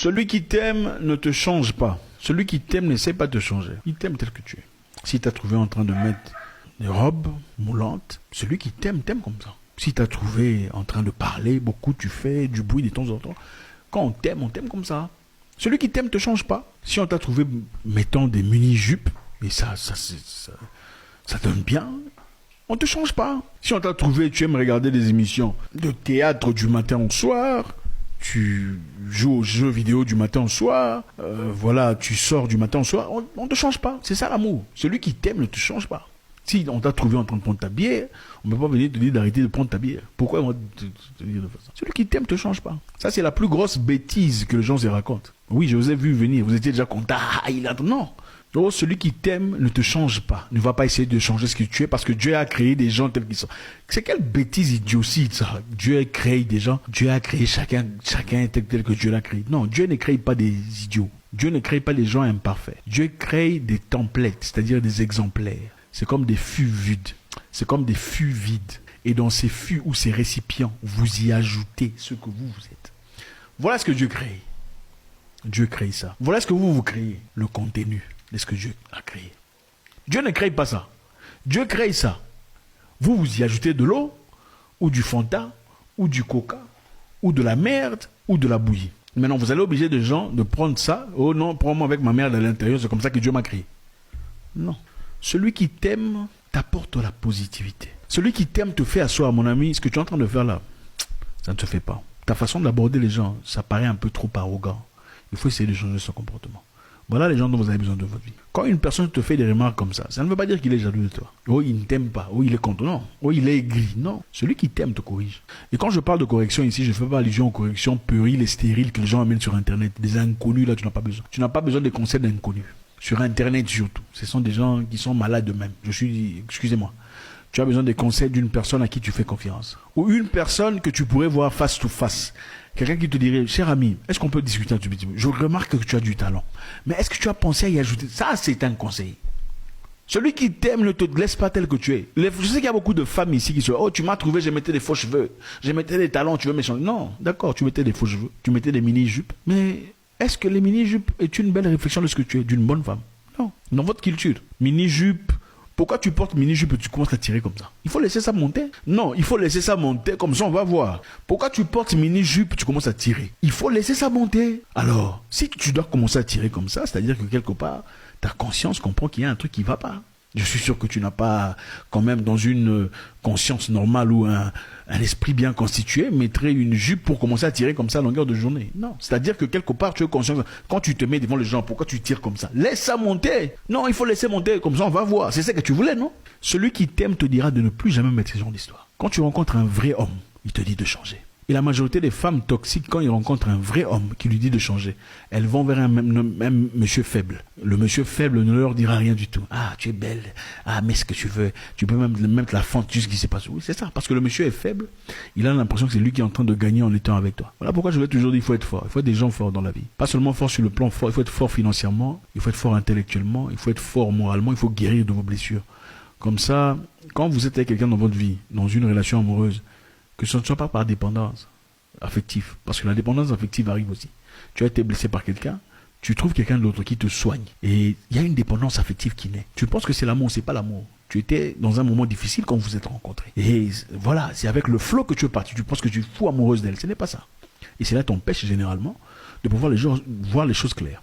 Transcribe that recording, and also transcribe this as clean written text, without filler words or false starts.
Celui qui t'aime ne te change pas. Celui qui t'aime n'essaie pas de te changer. Il t'aime tel que tu es. Si t'as trouvé en train de mettre des robes moulantes, celui qui t'aime, t'aime comme ça. Si t'as trouvé en train de parler beaucoup, tu fais du bruit de temps en temps. Quand on t'aime comme ça. Celui qui t'aime te change pas. Si on t'a trouvé mettant des mini-jupes, et ça donne bien, on te change pas. Si on t'a trouvé, tu aimes regarder des émissions de théâtre du matin au soir, tu joues aux jeux vidéo du matin au soir, voilà, tu sors du matin au soir, on ne te change pas. C'est ça l'amour. Celui qui t'aime ne te change pas. Si on t'a trouvé en train de prendre ta bière, on ne peut pas venir te dire d'arrêter de prendre ta bière. Pourquoi on va te dire de faire ça? Celui qui t'aime ne te change pas. Ça, c'est la plus grosse bêtise que les gens se racontent. Oui, je vous ai vu venir, vous étiez déjà content. Ah, il a... Non. Donc, celui qui t'aime ne te change pas. Ne va pas essayer de changer ce que tu es parce que Dieu a créé des gens tels qu'ils sont. C'est quelle bêtise idiotie ça. Dieu a créé des gens. Dieu a créé chacun tel que Dieu l'a créé. Non, Dieu ne crée pas des idiots. Dieu ne crée pas les gens imparfaits. Dieu crée des templates, c'est-à-dire des exemplaires. C'est comme des fûts vides. C'est comme des fûts vides. Et dans ces fûts ou ces récipients, vous y ajoutez ce que vous êtes. Voilà ce que Dieu crée. Dieu crée ça. Voilà ce que vous créez. Le contenu de ce que Dieu a créé. Dieu ne crée pas ça. Dieu crée ça. Vous y ajoutez de l'eau, ou du Fanta, ou du Coca, ou de la merde, ou de la bouillie. Maintenant, vous allez obliger des gens de prendre ça. Oh non, prends-moi avec ma merde à l'intérieur, c'est comme ça que Dieu m'a créé. Non. Celui qui t'aime t'apporte la positivité. Celui qui t'aime te fait asseoir, mon ami, ce que tu es en train de faire là, ça ne te fait pas. Ta façon d'aborder les gens, ça paraît un peu trop arrogant. Il faut essayer de changer son comportement. Voilà les gens dont vous avez besoin de votre vie. Quand une personne te fait des remarques comme ça ne veut pas dire qu'il est jaloux de toi. Oh, il ne t'aime pas. Oh, il est contre. Non. Oh, il est aigri. Non. Celui qui t'aime te corrige. Et quand je parle de correction ici, je ne fais pas allusion aux corrections puériles et stériles que les gens amènent sur Internet. Des inconnus, là, tu n'as pas besoin. Tu n'as pas besoin des conseils d'inconnus. Sur Internet surtout. Ce sont des gens qui sont malades eux-mêmes. Excusez-moi. Tu as besoin des conseils d'une personne à qui tu fais confiance. Ou une personne que tu pourrais voir face to face. Quelqu'un qui te dirait, cher ami, est-ce qu'on peut discuter un petit peu? Je remarque que tu as du talent. Mais est-ce que tu as pensé à y ajouter? Ça, c'est un conseil. Celui qui t'aime ne te laisse pas tel que tu es. Je sais qu'il y a beaucoup de femmes ici qui se disent, oh, tu m'as trouvé, je mettais des faux cheveux. Je mettais des talents, tu veux m'échanger. Non, d'accord, tu mettais des faux cheveux. Tu mettais des mini-jupes. Mais est-ce que les mini-jupes est une belle réflexion de ce que tu es, d'une bonne femme? Non. Dans votre culture, mini-jupe. Pourquoi tu portes mini-jupe et tu commences à tirer comme ça? Il faut laisser ça monter. Non, il faut laisser ça monter, comme ça on va voir. Pourquoi tu portes mini-jupe et tu commences à tirer? Il faut laisser ça monter. Alors, si tu dois commencer à tirer comme ça, c'est-à-dire que quelque part, ta conscience comprend qu'il y a un truc qui ne va pas. Je suis sûr que tu n'as pas, quand même, dans une conscience normale ou un esprit bien constitué, mettrais une jupe pour commencer à tirer comme ça à longueur de journée. Non. C'est-à-dire que quelque part, tu es conscient, quand tu te mets devant les gens, pourquoi tu tires comme ça? Laisse ça monter. Non, il faut laisser monter, comme ça on va voir. C'est ça que tu voulais, non? Celui qui t'aime te dira de ne plus jamais mettre ce genre d'histoire. Quand tu rencontres un vrai homme, il te dit de changer. Et la majorité des femmes toxiques, quand ils rencontrent un vrai homme qui lui dit de changer, elles vont vers un même monsieur faible. Le monsieur faible ne leur dira rien du tout. Ah, tu es belle. Ah, mais ce que tu veux. Tu peux même te la fente juste ce qui s'est passé. Oui, c'est ça. Parce que le monsieur est faible. Il a l'impression que c'est lui qui est en train de gagner en étant avec toi. Voilà pourquoi je vais toujours dire, il faut être fort. Il faut être des gens forts dans la vie. Pas seulement fort sur le plan fort. Il faut être fort financièrement. Il faut être fort intellectuellement. Il faut être fort moralement. Il faut guérir de vos blessures. Comme ça, quand vous êtes avec quelqu'un dans votre vie, dans une relation amoureuse, que ce ne soit pas par dépendance affective, parce que la dépendance affective arrive aussi. Tu as été blessé par quelqu'un, tu trouves quelqu'un d'autre qui te soigne, et il y a une dépendance affective qui naît. Tu penses que c'est l'amour, c'est pas l'amour. Tu étais dans un moment difficile quand vous vous êtes rencontrés. Et voilà, c'est avec le flot que tu es parti. Tu penses que tu es fou amoureuse d'elle. Ce n'est pas ça. Et c'est là t'empêche généralement de pouvoir voir les choses claires.